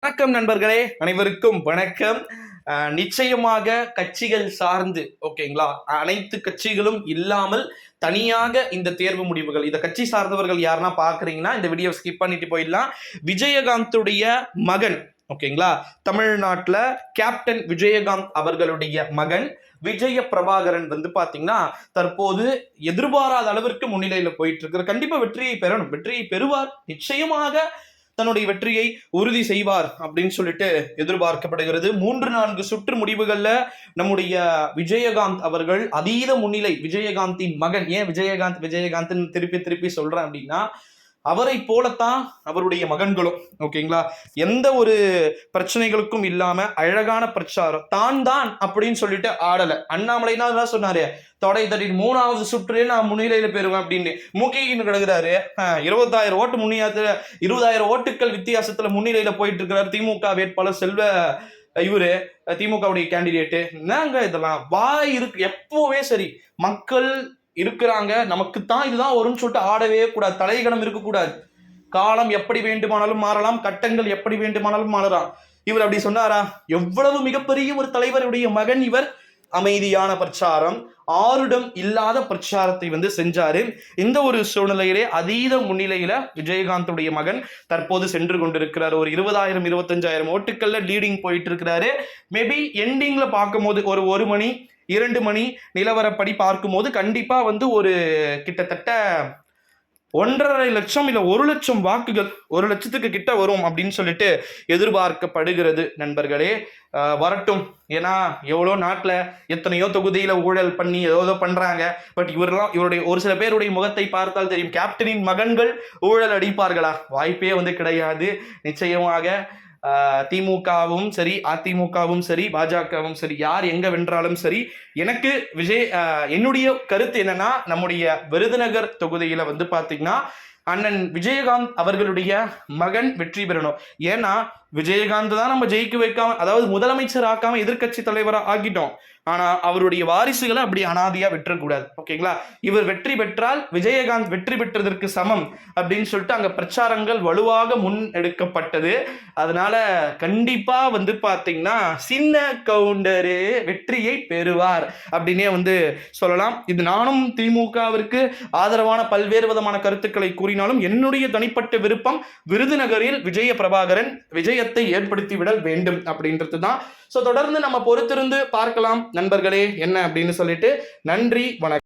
வணக்கம் நண்பர்களே, அனைவருக்கும் வணக்கம். நிச்சயமாக கட்சிகள் சார்ந்து ஓகேங்களா, அனைத்து கட்சிகளும் இல்லாமல் தனியாக இந்த தேர்வு முடிவுகள், இந்த கட்சி சார்ந்தவர்கள் யாருன்னா பாக்குறீங்கன்னா இந்த வீடியோ ஸ்கிப் பண்ணிட்டு போயிடலாம். விஜயகாந்துடைய மகன் ஓகேங்களா, தமிழ்நாட்டில் கேப்டன் விஜயகாந்த் அவர்களுடைய மகன் விஜய பிரபாகரன் வந்து பாத்தீங்கன்னா தற்போது எதிர்பாராத அளவிற்கு முன்னிலையில போயிட்டு இருக்கிற. கண்டிப்பா வெற்றியை பெறணும், வெற்றியை பெறுவார், நிச்சயமாக தன்னுடைய வெற்றியை உறுதி செய்வார் அப்படின்னு சொல்லிட்டு எதிர்பார்க்கப்படுகிறது. 3-4 சுற்று முடிவுகள்ல நம்முடைய விஜயகாந்த் அவர்கள் அதீத முன்னிலை. விஜயகாந்தின் மகன், ஏன் விஜயகாந்த் திருப்பி திருப்பி சொல்றேன் அப்படின்னா, அவரை போலத்தான் அவருடைய மகன்களும் ஓகேங்களா, எந்த ஒரு பிரச்சனைகளுக்கும் இல்லாம அழகான பிரச்சாரம் தான் அப்படின்னு சொல்லிட்டு ஆடல. அண்ணாமலை தான் சொன்னாரு, தொடை தட்டி 3வது சுற்றுலே நான் முன்னிலையில பெறுவேன் அப்படின்னு மூக்கின்னு கிடக்குறாரு. 20,000 ஓட்டு முன்னியத்துல 20,000 ஓட்டுக்கள் வித்தியாசத்துல முன்னிலையில போயிட்டு இருக்கிறார் திமுக வேட்பாளர் செல்வ இவரு, திமுகவுடைய கேண்டிடேட்டு. என்னங்க இதெல்லாம் வாய் இருக்கு. எப்பவுமே சரி, மக்கள் இருக்கிறாங்க, நமக்குத்தான் இதுதான் வரும்னு சொல்லிட்டு ஆடவே கூடாது. தலைகணம் இருக்கக்கூடாது. காலம் எப்படி வேண்டுமானாலும் மாறலாம், கட்டங்கள் எப்படி வேண்டுமானாலும் மாறலாம். இவர் அப்படி சொன்னாரா? எவ்வளவு மிகப்பெரிய ஒரு தலைவருடைய மகன் இவர். அமைதியான பிரச்சாரம், ஆருடம் இல்லாத பிரச்சாரத்தை வந்து செஞ்சாரு. இந்த ஒரு சூழ்நிலையிலே அதீத முன்னிலையில விஜயகாந்துடைய மகன் தற்போது சென்று கொண்டிருக்கிறார். ஒரு 20,000-25,000 ஓட்டுக்கள்ல லீடிங் போயிட்டு இருக்கிறாரு. மேபி எண்டிங்ல பார்க்கும் போது ஒரு 1 மணி 2 மணி நிலவரப்படி பார்க்கும்போது கண்டிப்பா வந்து ஒரு கிட்டத்தட்ட 1.5 லட்சம் இல்ல 1 லட்சம் வாக்குகள், 1 லட்சத்துக்கு கிட்ட வரும் அப்படின்னு சொல்லிட்டு எதிர்பார்க்கப்படுகிறது. நண்பர்களே, வரட்டும். ஏன்னா எவ்வளோ நாட்டில் எத்தனையோ தொகுதியில ஊழல் பண்ணி ஏதோ பண்றாங்க. பட் இவருடைய ஒரு சில பேருடைய முகத்தை பார்த்தால் தெரியும். கேப்டனின் மகன்கள் ஊழல் அடிப்பார்களா? வாய்ப்பே வந்து கிடையாது. நிச்சயமாக திமுகவும் சரி, அதிமுகவும் சரி, பாஜகவும் சரி, யார் எங்க வென்றாலும் சரி, எனக்கு என்னுடைய கருத்து என்னன்னா, நம்முடைய விருதுநகர் தொகுதியில வந்து பாத்தீங்கன்னா அண்ணன் விஜயகாந்த் அவர்களுடைய மகன் வெற்றி பெறணும். ஏன்னா விஜயகாந்த் தான் நம்ம ஜெயிக்க வைக்காம, அதாவது முதலமைச்சர் ஆக்காம எதிர்கட்சி தலைவராக ஆக்கிட்டோம். ஆனா அவருடைய வாரிசுகளை அப்படி அனாதையா விட்டுறக்கூடாது. ஓகேங்களா, இவர் வெற்றி பெற்றால் விஜயகாந்த் வெற்றி பெற்றதற்கு சமம் அப்படின்னு சொல்லிட்டு அங்க பிரச்சாரங்கள் வலுவாக முன் எடுக்கப்பட்டது. அதனால கண்டிப்பா வந்து பாத்தீங்கன்னா சின்ன கவுண்டரு வெற்றியை பெறுவார் அப்படின்னே வந்து சொல்லலாம். இது நானும் திமுகவிற்கு ஆதரவான பல்வேறு விதமான கருத்துக்களை கூறினாலும் என்னுடைய தனிப்பட்ட விருப்பம் விருதுநகரில் விஜய பிரபாகரன் விஜயத்தை ஏற்படுத்திவிடல் வேண்டும் அப்படின்றது தான். ஸோ தொடர்ந்து நம்ம பொறுத்திருந்து பார்க்கலாம் நண்பர்களே என்ன அப்படின்னு சொல்லிட்டு. நன்றி, வணக்கம்.